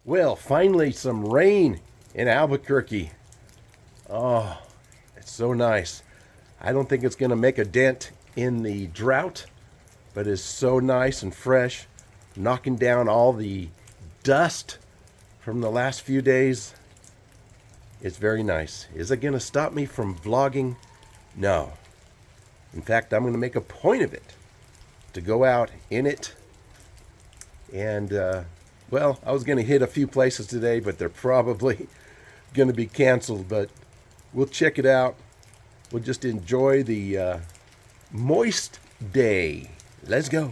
Well, finally some rain in Albuquerque. Oh, it's so nice. I don't think it's going to make a dent in the drought, but it's so nice and fresh, knocking down all the dust from the last few days. It's very nice. Is it going to stop me from vlogging? No. In fact, I'm going to make a point of it to go out in it. And, well, I was going to hit a few places today, but they're probably going to be canceled. But we'll check it out. We'll just enjoy the moist day. Let's go.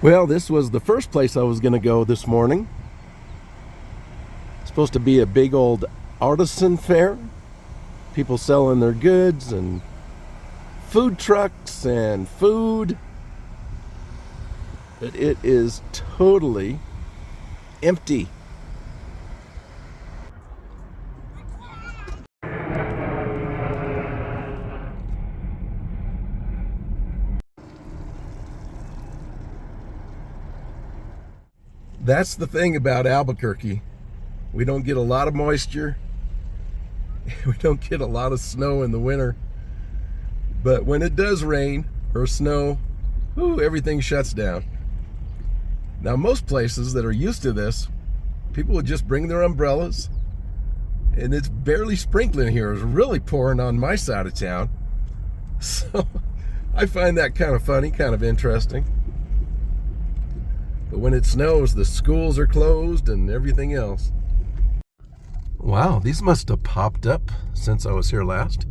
Well, this was the first place I was going to go this morning. It's supposed to be a big old artisan fair. People selling their goods and food trucks and food. But it is totally empty. That's the thing about Albuquerque. We don't get a lot of moisture. We don't get a lot of snow in the winter. But when it does rain or snow, everything shuts down. Now, most places that are used to this, people would just bring their umbrellas, and it's barely sprinkling here. It's really pouring on my side of town. So I find that kind of funny, kind of interesting. But when it snows, the schools are closed and everything else. Wow, these must have popped up since I was here last.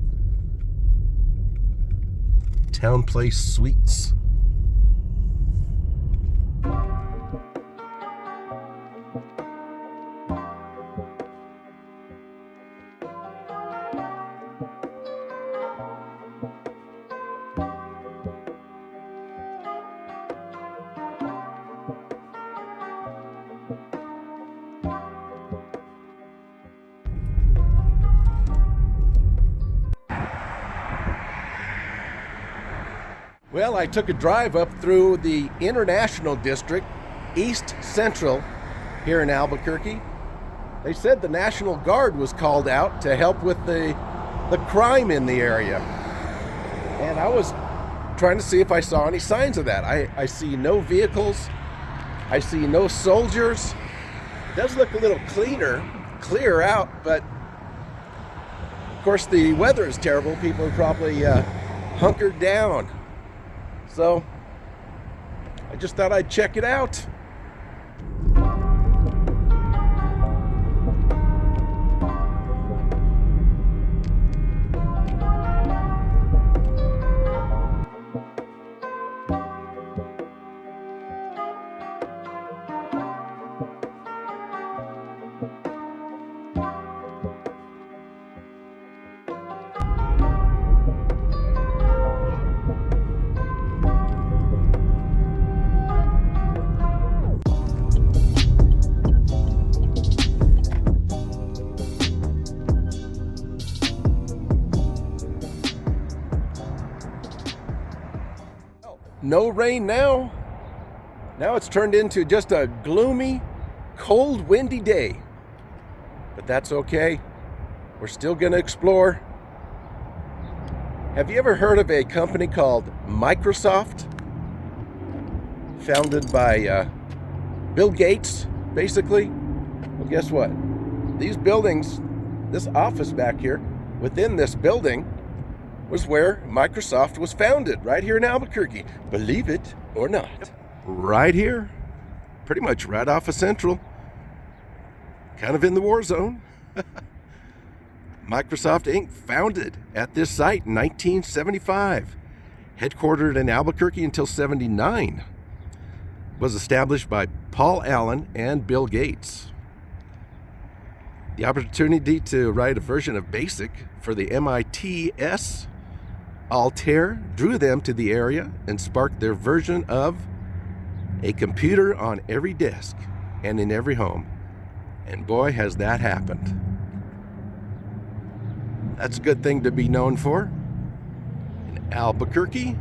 Town Place Suites. Well, I took a drive up through the International District, East Central, here in Albuquerque. They said the National Guard was called out to help with the crime in the area. And I was trying to see if I saw any signs of that. I see no vehicles. I see no soldiers. It does look a little clear out, but of course the weather is terrible. People are probably hunkered down. So, I just thought I'd check it out. No rain now. Now it's turned into just a gloomy, cold, windy day. But that's okay. We're still going to explore. Have you ever heard of a company called Microsoft? Founded by Bill Gates, basically. Well, guess what? These buildings, this office back here, within this building, was where Microsoft was founded, right here in Albuquerque. Believe it or not. Right here. Pretty much right off of Central. Kind of in the war zone. Microsoft Inc. founded at this site in 1975. Headquartered in Albuquerque until 79. Was established by Paul Allen and Bill Gates. The opportunity to write a version of BASIC for the MITS Altair drew them to the area and sparked their version of a computer on every desk and in every home. And boy, has that happened. That's a good thing to be known for in Albuquerque.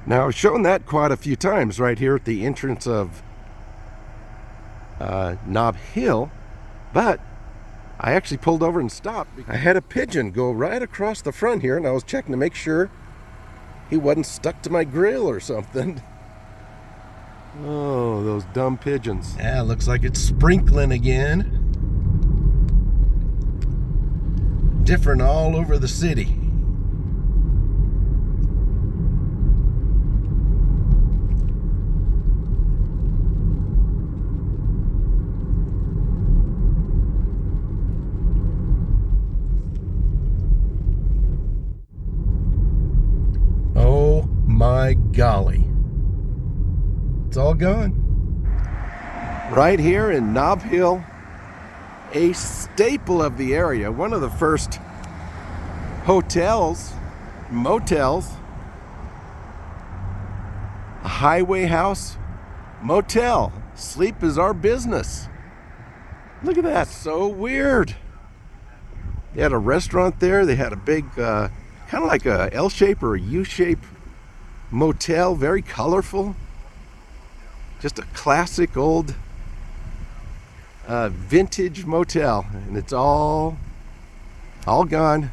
Now, I've shown that quite a few times right here at the entrance of Nob Hill, but I actually pulled over and stopped. I had a pigeon go right across the front here, and I was checking to make sure he wasn't stuck to my grill or something. Oh, those dumb pigeons. Yeah, looks like it's sprinkling again. Different all over the city. Oh my golly. It's all gone. Right here in Nob Hill, a staple of the area, one of the first hotels, motels, a highway house, motel. Sleep is our business. Look at that, so weird. They had a restaurant there. They had a big, kind of like a L-shape or a U-shape motel, very colorful. Just a classic old vintage motel, and it's all gone.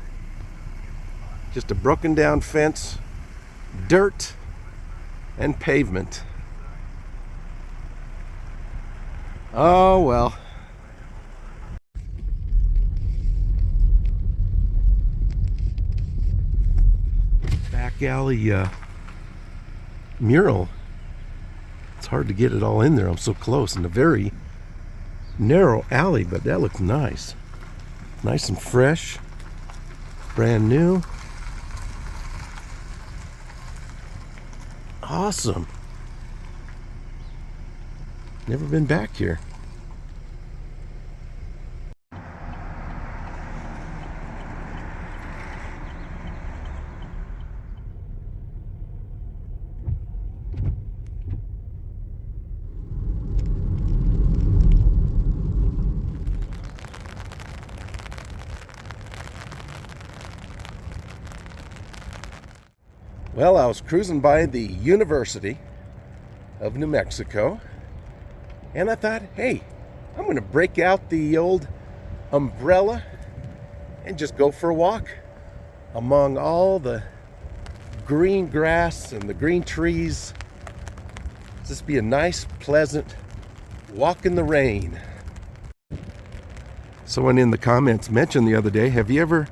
Just a broken down fence, dirt, and pavement. Oh well. Back alley mural. It's hard to get it all in there. I'm so close in a very narrow alley, but that looks nice. Nice and fresh. Brand new. Awesome. Never been back here. Well, I was cruising by the University of New Mexico, and I thought, hey, I'm going to break out the old umbrella and just go for a walk among all the green grass and the green trees. Just be a nice, pleasant walk in the rain. Someone in the comments mentioned the other day, have you ever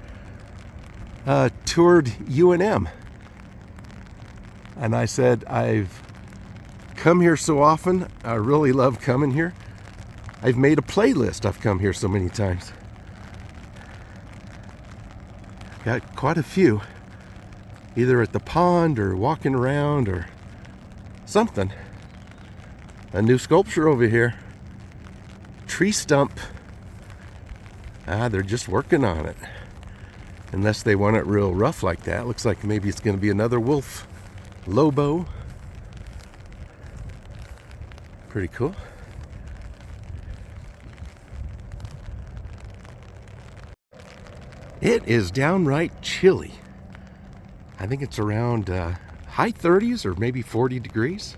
toured UNM? And I said, I've come here so often. I really love coming here. I've made a playlist. I've come here so many times. Got quite a few, either at the pond or walking around or something. A new sculpture over here. Tree stump. They're just working on it. Unless they want it real rough like that. Looks like maybe it's going to be another wolf. Lobo. Pretty cool. It is downright chilly. I think it's around high 30s or maybe 40 degrees.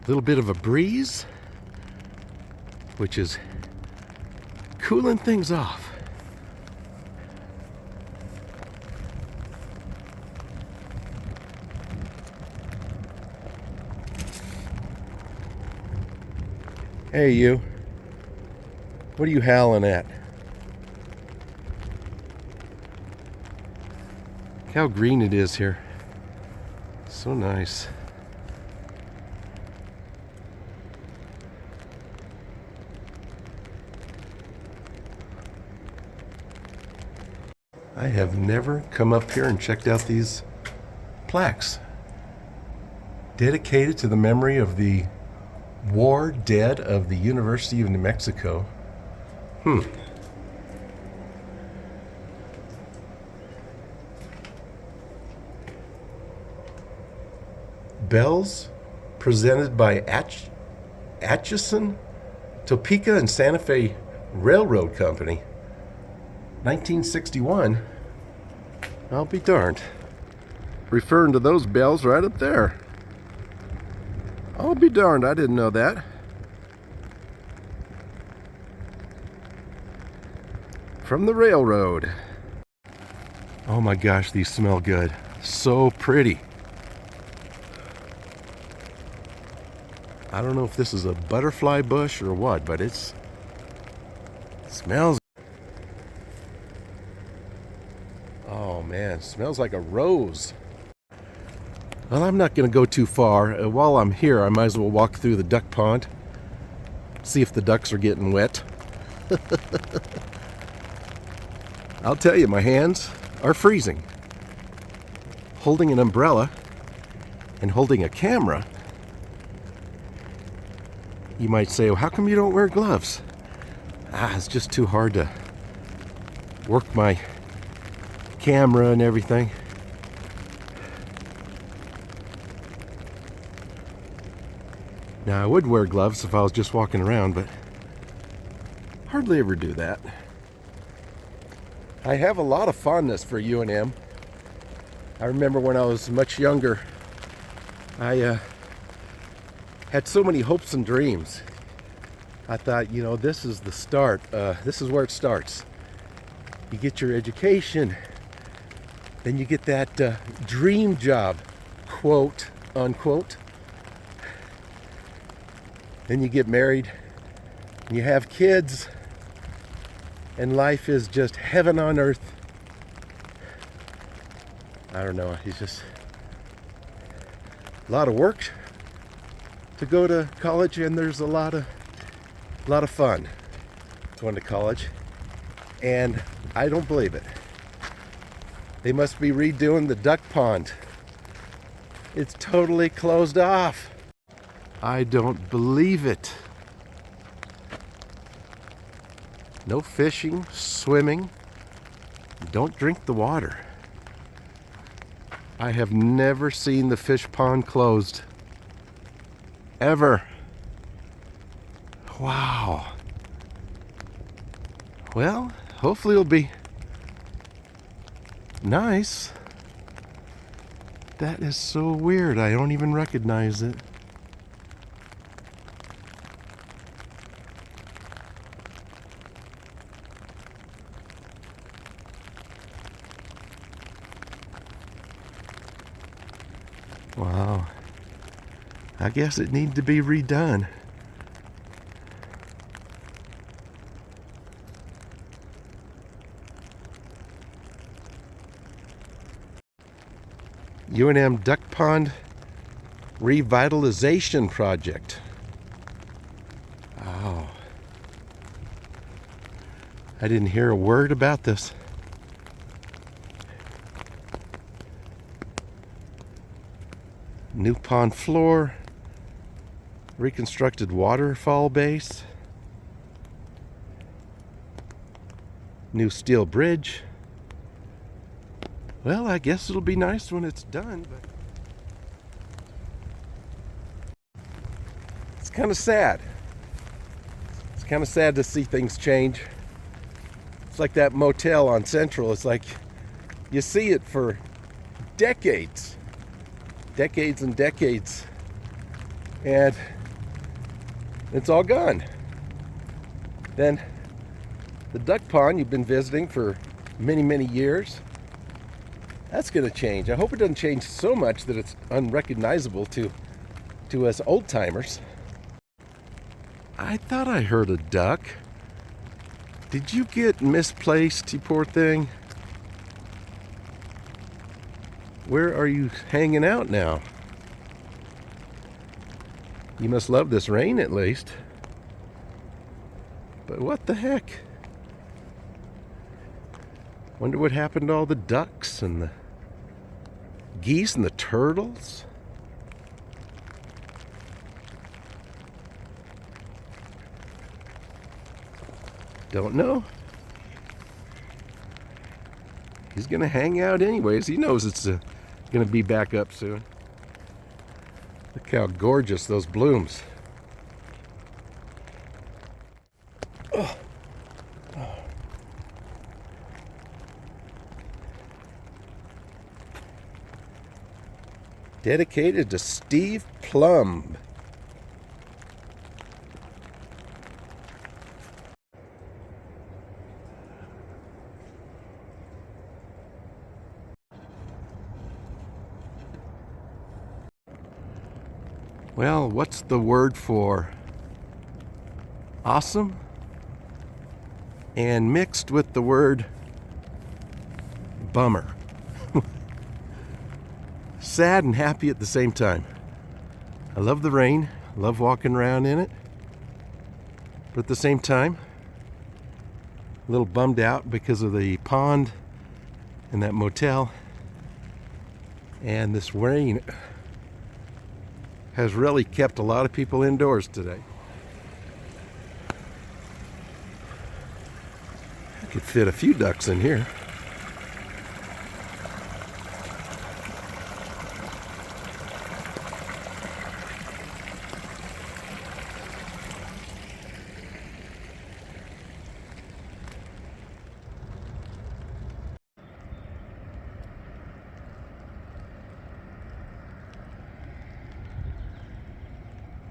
A little bit of a breeze, which is cooling things off. Hey, you. What are you howling at? Look how green it is here. So nice. I have never come up here and checked out these plaques. Dedicated to the memory of the war dead of the University of New Mexico. Bells presented by Atchison, Topeka, and Santa Fe Railroad Company. 1961. I'll be darned. Referring to those bells right up there. I'll be darned, I didn't know that. From the railroad. Oh my gosh, these smell good. So pretty. I don't know if this is a butterfly bush or what, but it smells. Oh man, smells like a rose. Well, I'm not going to go too far. While I'm here, I might as well walk through the duck pond. See if the ducks are getting wet. I'll tell you, my hands are freezing. Holding an umbrella and holding a camera. You might say, well, how come you don't wear gloves? It's just too hard to work my camera and everything. Now, I would wear gloves if I was just walking around, but hardly ever do that. I have a lot of fondness for UNM. I remember when I was much younger, I had so many hopes and dreams. I thought, you know, this is the start. This is where it starts. You get your education, then you get that dream job, quote unquote. Then you get married, and you have kids, and life is just heaven on earth. I don't know, it's just a lot of work to go to college, and there's a lot of fun going to college, and I don't believe it. They must be redoing the duck pond. It's totally closed off. I don't believe it. No fishing, swimming. Don't drink the water. I have never seen the fish pond closed. Ever. Wow. Well, hopefully it'll be nice. That is so weird. I don't even recognize it. Wow. I guess it needs to be redone. UNM Duck Pond Revitalization Project. Oh. I didn't hear a word about this. New pond floor, reconstructed waterfall base, new steel bridge. Well, I guess it'll be nice when it's done, but it's kind of sad. It's kind of sad to see things change. It's like that motel on Central. It's like you see it for decades. Decades and decades, and it's all gone. Then the duck pond you've been visiting for many years, that's going to change. I hope it doesn't change so much that it's unrecognizable to us old timers. I thought I heard a duck. Did you get misplaced, you poor thing? Where are you hanging out now? You must love this rain at least. But what the heck? Wonder what happened to all the ducks and the geese and the turtles? Don't know. He's gonna hang out anyways. He knows it's gonna be back up soon. Look how gorgeous those blooms. Oh. Oh. Dedicated to Steve Plum. Well, what's the word for awesome? And mixed with the word bummer. Sad and happy at the same time. I love the rain, love walking around in it, but at the same time, a little bummed out because of the pond and that motel. And this rain has really kept a lot of people indoors today. I could fit a few ducks in here.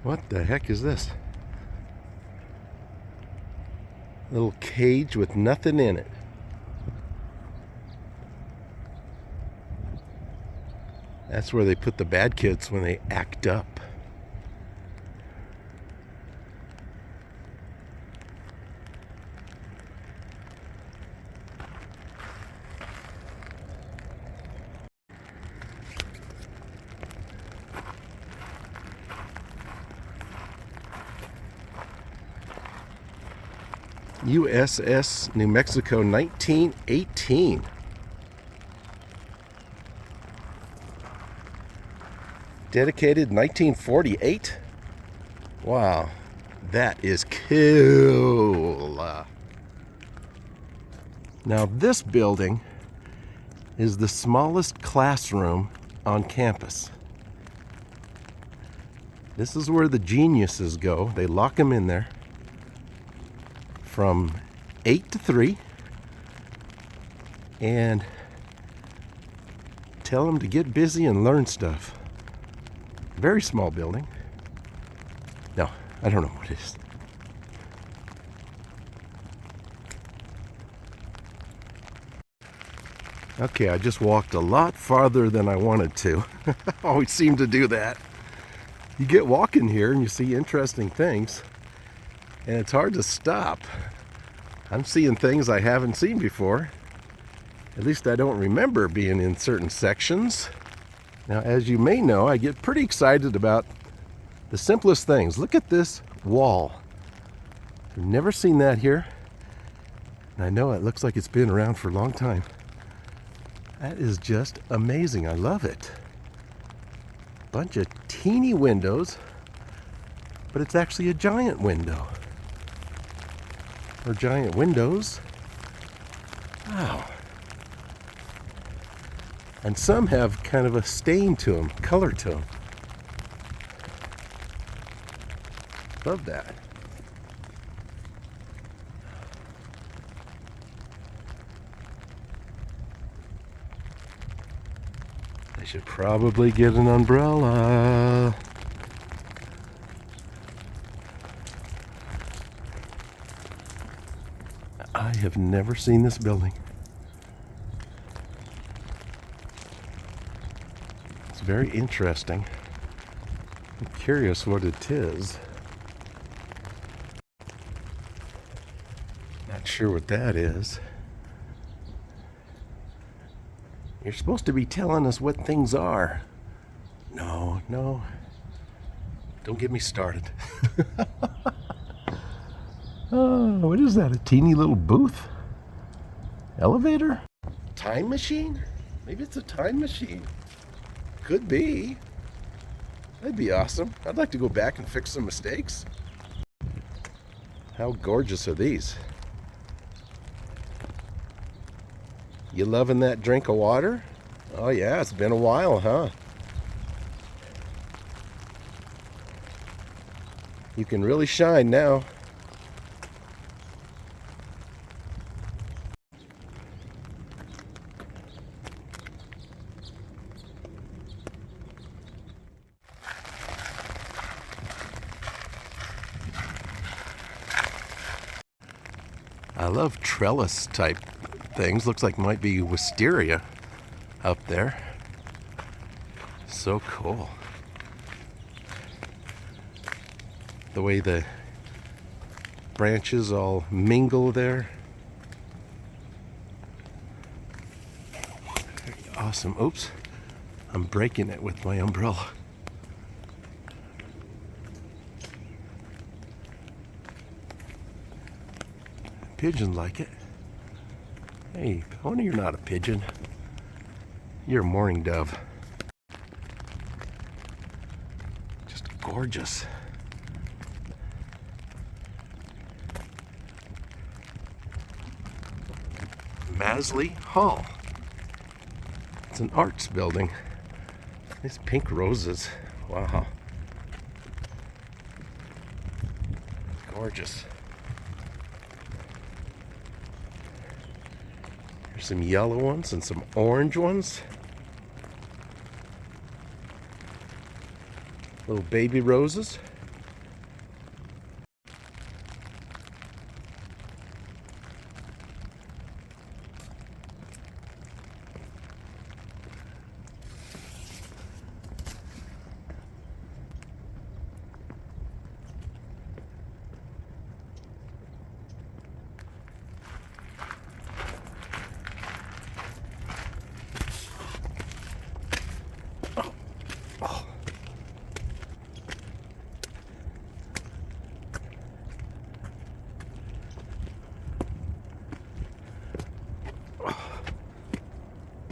What the heck is this? Little cage with nothing in it. That's where they put the bad kids when they act up. USS New Mexico 1918. Dedicated 1948. Wow, that is cool. Now this building is the smallest classroom on campus. This is where the geniuses go. They lock them in there from 8 to 3 and tell them to get busy and learn stuff. Very small building. No, I don't know what it is. Okay, I just walked a lot farther than I wanted to. Always seem to do that. You get walking here and you see interesting things, and it's hard to stop. I'm seeing things I haven't seen before. At least I don't remember being in certain sections. Now, as you may know, I get pretty excited about the simplest things. Look at this wall. I've never seen that here. And I know it looks like it's been around for a long time. That is just amazing. I love it. Bunch of teeny windows, but it's actually a giant window. Or giant windows. Wow. And some have kind of a stain to them, color to them. Love that. I should probably get an umbrella. I have never seen this building. It's very interesting. I'm curious what it is. Not sure what that is. You're supposed to be telling us what things are. No, no. Don't get me started. Oh, what is that? A teeny little booth? Elevator? Time machine? Maybe it's a time machine. Could be. That'd be awesome. I'd like to go back and fix some mistakes. How gorgeous are these? You loving that drink of water? Oh yeah, it's been a while, huh? You can really shine now. I love trellis type things. Looks like might be wisteria up there. So cool. The way the branches all mingle there. Awesome. Oops. I'm breaking it with my umbrella. Pigeons like it. Hey, oh no, you're not a pigeon. You're a mourning dove. Just gorgeous. Masley Hall. It's an arts building. These pink roses. Wow. Gorgeous. There's some yellow ones and some orange ones. Little baby roses.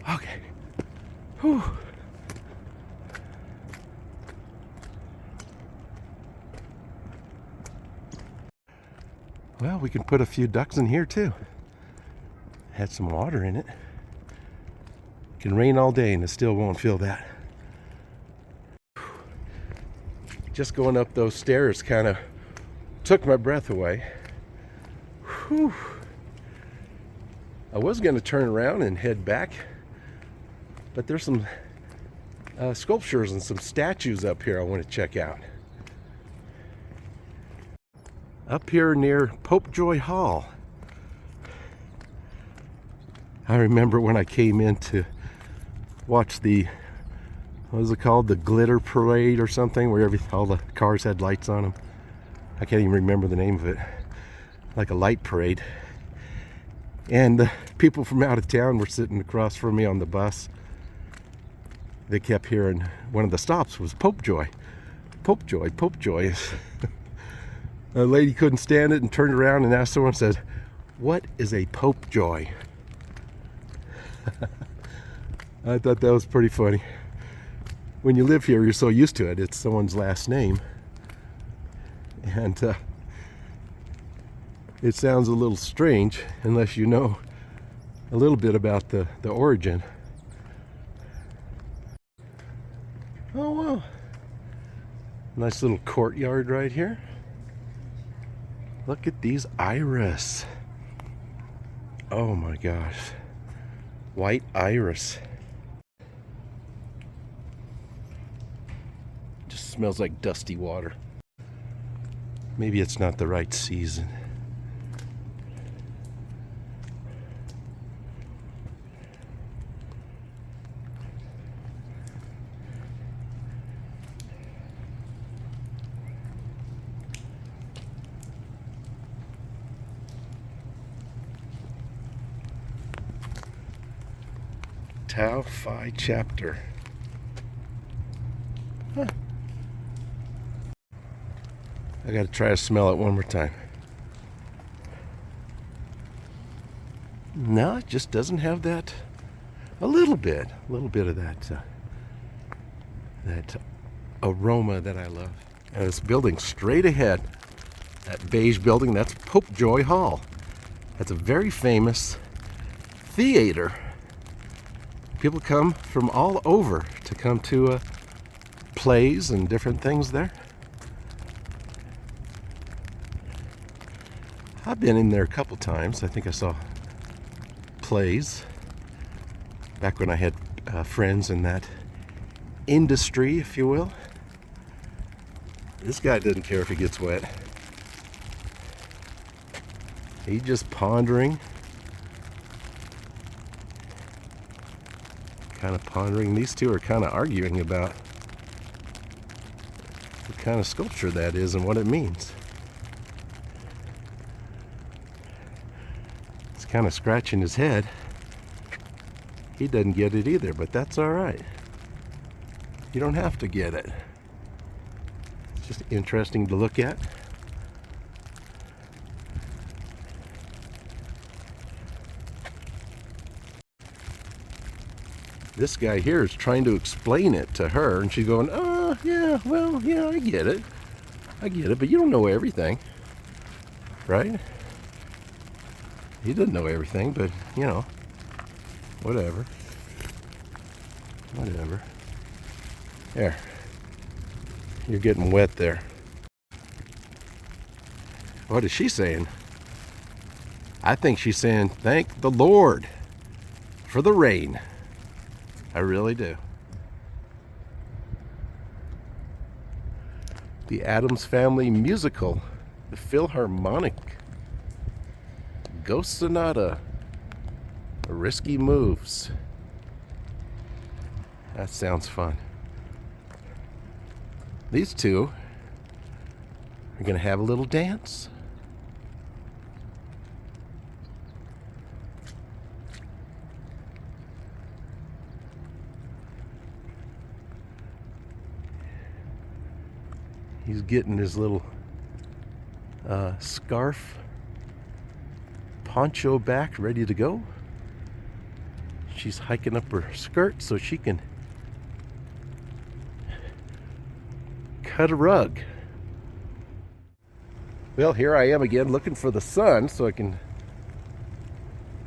Okay. Whew. Well, we can put a few ducks in here too. Had some water in it. It can rain all day and it still won't feel that. Just going up those stairs kind of took my breath away. Whew. I was going to turn around and head back, but there's some sculptures and some statues up here I want to check out. Up here near Popejoy Hall. I remember when I came in to watch the, what was it called? The glitter parade or something, where all the cars had lights on them. I can't even remember the name of it. Like a light parade. And the people from out of town were sitting across from me on the bus. They kept hearing, one of the stops was Popejoy. Popejoy, Popejoy. A lady couldn't stand it and turned around and asked someone, said, "What is a Popejoy?" I thought that was pretty funny. When you live here, you're so used to it. It's someone's last name. And it sounds a little strange unless you know a little bit about the origin. Oh, wow. Nice little courtyard right here. Look at these iris. Oh my gosh. White iris. Just smells like dusty water. Maybe it's not the right season. Tau Phi chapter. Huh. I gotta try to smell it one more time. No, it just doesn't have that. A little bit of that aroma that I love. And this building straight ahead, that beige building, that's Pope Joy Hall. That's a very famous theater. People come from all over to come to plays and different things there. I've been in there a couple times. I think I saw plays back when I had friends in that industry, if you will. This guy doesn't care if he gets wet. He's just pondering. Kind of pondering. These two are kind of arguing about what kind of sculpture that is and what it means. He's kind of scratching his head. He doesn't get it either, but that's all right. You don't have to get it. It's just interesting to look at. This guy here is trying to explain it to her, and she's going, oh, yeah, well, yeah, I get it, but you don't know everything, right? He doesn't know everything, but, you know, whatever. There. You're getting wet there. What is she saying? I think she's saying, thank the Lord for the rain. I really do. The Addams Family musical, the Philharmonic, Ghost Sonata, Risky Moves. That sounds fun. These two are going to have a little dance. He's getting his little scarf, poncho back, ready to go. She's hiking up her skirt so she can cut a rug. Well, here I am again looking for the sun so I can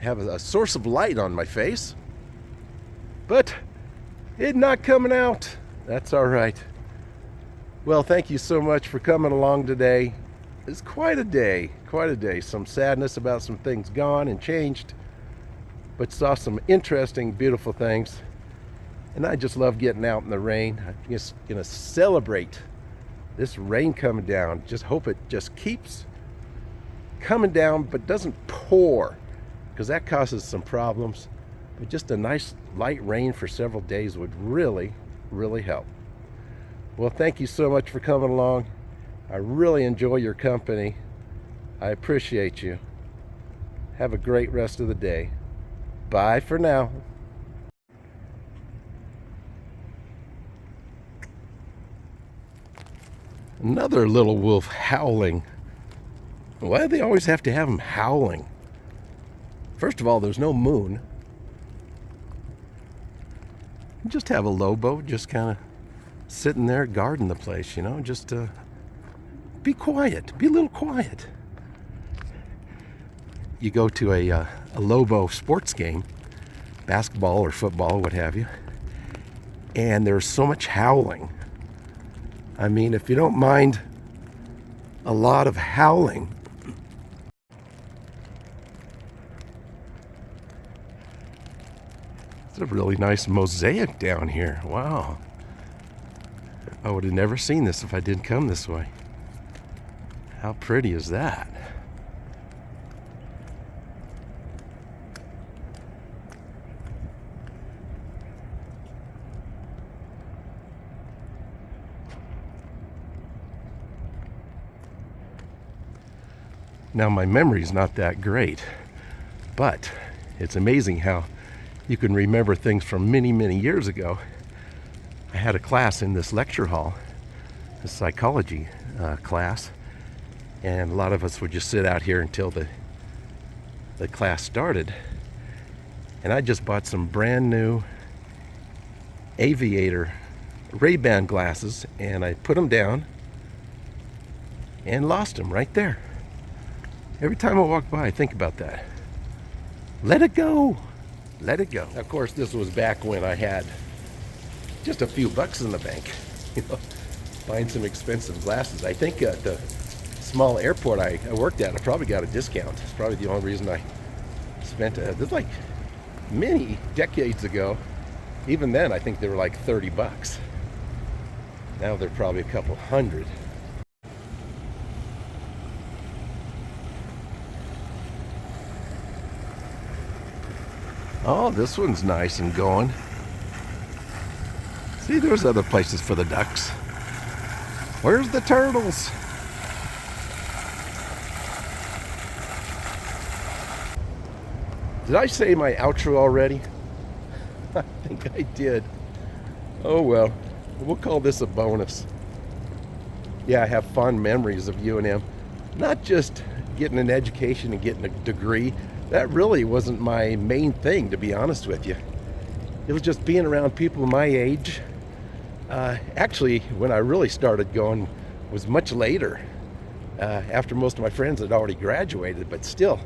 have a source of light on my face. But it's not coming out. That's all right. Well, thank you so much for coming along today. It's quite a day. Some sadness about some things gone and changed, but saw some interesting, beautiful things. And I just love getting out in the rain. I'm just gonna celebrate this rain coming down. Just hope it just keeps coming down, but doesn't pour, because that causes some problems. But just a nice light rain for several days would really, really help. Well, thank you so much for coming along. I really enjoy your company. I appreciate you. Have a great rest of the day. Bye for now. Another little wolf howling. Why do they always have to have them howling? First of all, there's no moon. Just have a Lobo just kind of sitting there guarding the place, you know, just be quiet, be a little quiet. You go to a Lobo sports game, basketball or football, what have you, and there's so much howling. I mean, if you don't mind a lot of howling, it's a really nice mosaic down here. Wow. I would have never seen this if I didn't come this way. How pretty is that? Now, my memory's not that great, but it's amazing how you can remember things from many, many years ago. I had a class in this lecture hall, a psychology class, and a lot of us would just sit out here until the class started. And I just bought some brand new aviator Ray-Ban glasses, and I put them down and lost them right there. Every time I walk by, I think about that. Let it go. Let it go. Of course, this was back when I had just a few bucks in the bank. You know, buying some expensive glasses. I think at the small airport I worked at, I probably got a discount. It's probably the only reason I spent it. This like many decades ago. Even then, I think they were like 30 bucks. Now they're probably a couple hundred. Oh, this one's nice and going. See, there's other places for the ducks. Where's the turtles? Did I say my outro already? I think I did. Oh well, we'll call this a bonus. Yeah, I have fond memories of UNM. Not just getting an education and getting a degree. That really wasn't my main thing, to be honest with you. It was just being around people my age. Actually, when I really started going was much later, after most of my friends had already graduated, but still,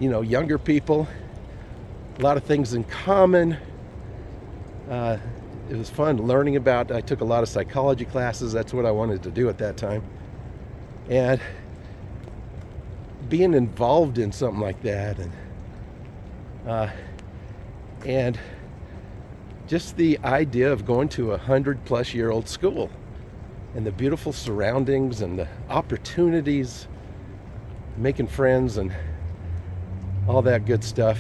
you know, younger people, a lot of things in common. It was fun learning about, I took a lot of psychology classes. That's what I wanted to do at that time. And being involved in something like that, and just the idea of going to a 100-plus-year-old school and the beautiful surroundings and the opportunities, making friends and all that good stuff.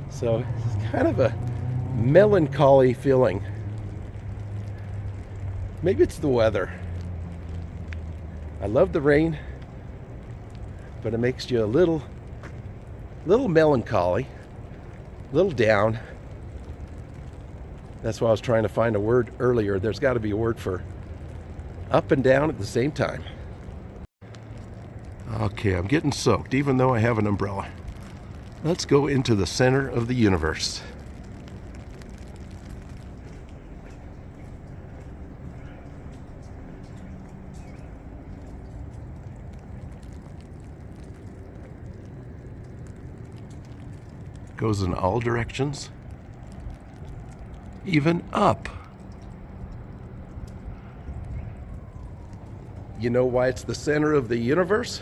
So it's kind of a melancholy feeling. Maybe it's the weather. I love the rain, but it makes you a little melancholy, a little down. That's why I was trying to find a word earlier. There's got to be a word for up and down at the same time. Okay, I'm getting soaked, even though I have an umbrella. Let's go into the center of the universe. Goes in all directions, even up. You know why it's the center of the universe?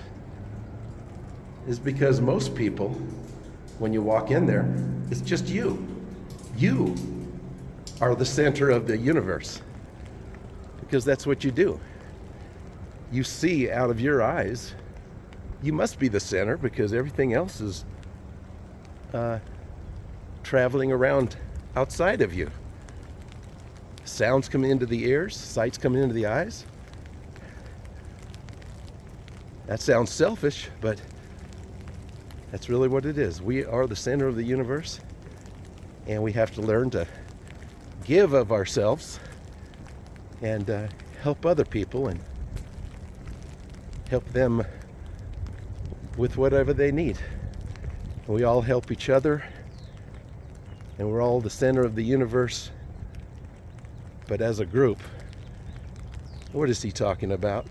Is because most people, when you walk in there, it's just you. You are the center of the universe. Because that's what you do. You see out of your eyes. You must be the center because everything else is traveling around outside of you. Sounds come into the ears, sights come into the eyes. That sounds selfish, but that's really what it is. We are the center of the universe, and we have to learn to give of ourselves and help other people and help them with whatever they need. We all help each other, and we're all the center of the universe. But as a group, what is he talking about?